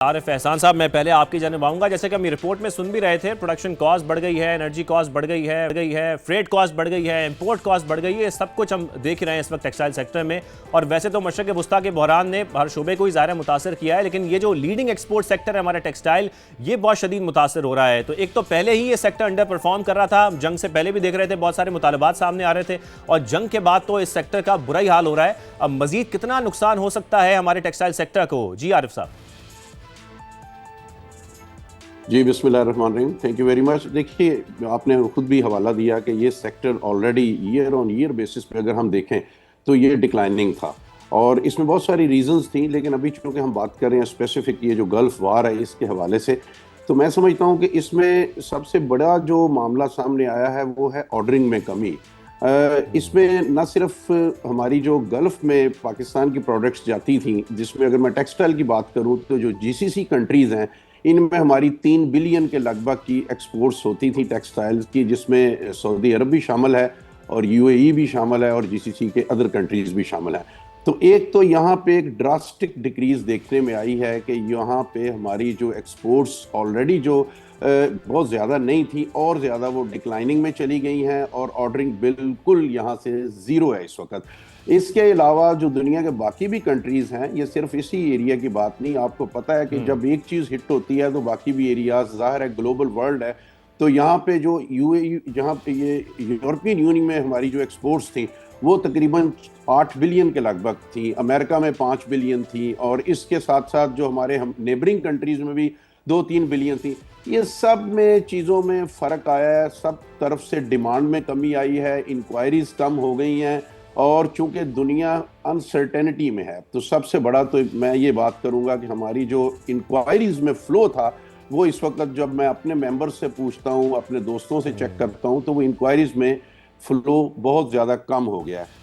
عارف احسان صاحب، میں پہلے آپ کی جانب آؤں گا. جیسے کہ ہم یہ رپورٹ میں سن بھی رہے تھے، پروڈکشن کاسٹ بڑھ گئی ہے، انرجی کاسٹ بڑھ گئی ہے، فریٹ کاسٹ بڑھ گئی ہے، امپورٹ کاسٹ بڑھ گئی ہے. سب کچھ ہم دیکھ رہے ہیں اس وقت ٹیکسٹائل سیکٹر میں. اور ویسے تو مشرق وسطیٰ کے بحران نے ہر شعبے کو ہی ظاہر متاثر کیا ہے، لیکن یہ جو لیڈنگ ایکسپورٹ سیکٹر ہے ہمارا ٹیکسٹائل، یہ بہت شدید متاثر ہو رہا ہے. تو ایک تو پہلے ہی یہ سیکٹر انڈر پرفارم کر رہا تھا، جنگ سے پہلے بھی دیکھ رہے تھے بہت سارے مطالبات سامنے آ رہے تھے، اور جنگ کے بعد تو اس سیکٹر کا برا ہی حال ہو رہا ہے. اب مزید کتنا نقصان ہو سکتا ہے ہمارے ٹیکسٹائل سیکٹر کو؟ جی عارف صاحب. جی بسم اللہ الرحمن الرحیم. Thank you very much. دیکھیے، آپ نے خود بھی حوالہ دیا کہ یہ سیکٹر آلریڈی ایئر آن ایئر بیسس پہ اگر ہم دیکھیں تو یہ ڈکلائننگ تھا، اور اس میں بہت ساری ریزنز تھیں. لیکن ابھی چونکہ ہم بات کر رہے ہیں اسپیسیفک یہ جو گلف وار ہے اس کے حوالے سے، تو میں سمجھتا ہوں کہ اس میں سب سے بڑا جو معاملہ سامنے آیا ہے وہ ہے آرڈرنگ میں کمی. اس میں نہ صرف ہماری جو گلف میں پاکستان کی پروڈکٹس جاتی تھیں، جس میں اگر میں ٹیکسٹائل کی بات کروں تو جو جی سی سی کنٹریز ہیں ان میں ہماری 3 بلین کے لگ بھگ کی ایکسپورٹس ہوتی تھیں ٹیکسٹائلز کی، جس میں سعودی عرب بھی شامل ہے اور یو اے ای بھی شامل ہے اور جی سی سی کے ادر کنٹریز بھی شامل ہیں. تو ایک تو یہاں پہ ایک ڈراسٹک ڈکریز دیکھنے میں آئی ہے کہ یہاں پہ ہماری جو ایکسپورٹس آلریڈی جو بہت زیادہ نہیں تھی اور زیادہ وہ ڈکلائننگ میں چلی گئی ہیں، اور آرڈرنگ بالکل یہاں سے زیرو ہے اس وقت. اس کے علاوہ جو دنیا کے باقی بھی کنٹریز ہیں، یہ صرف اسی ایریا کی بات نہیں، آپ کو پتہ ہے کہ جب ایک چیز ہٹ ہوتی ہے تو باقی بھی ایریاز، ظاہر ہے گلوبل ورلڈ ہے. تو یہاں پہ جو یو اے ای، جہاں پہ یہ یورپین یونین میں ہماری جو ایکسپورٹس تھیں وہ تقریباً 8 بلین کے لگ بھگ تھی، امریکہ میں 5 بلین تھی، اور اس کے ساتھ ساتھ جو ہمارے نیبرنگ کنٹریز میں بھی 2-3 بلین تھی. یہ سب میں چیزوں میں فرق آیا ہے، سب طرف سے ڈیمانڈ میں کمی آئی ہے، انکوائریز کم ہو گئی ہیں، اور چونکہ دنیا انسرٹینٹی میں ہے تو سب سے بڑا تو میں یہ بات کروں گا کہ ہماری جو انکوائریز میں فلو تھا وہ اس وقت جب میں اپنے ممبر سے پوچھتا ہوں، اپنے دوستوں سے چیک کرتا ہوں، تو وہ انکوائریز میں فلو بہت زیادہ کم ہو گیا ہے.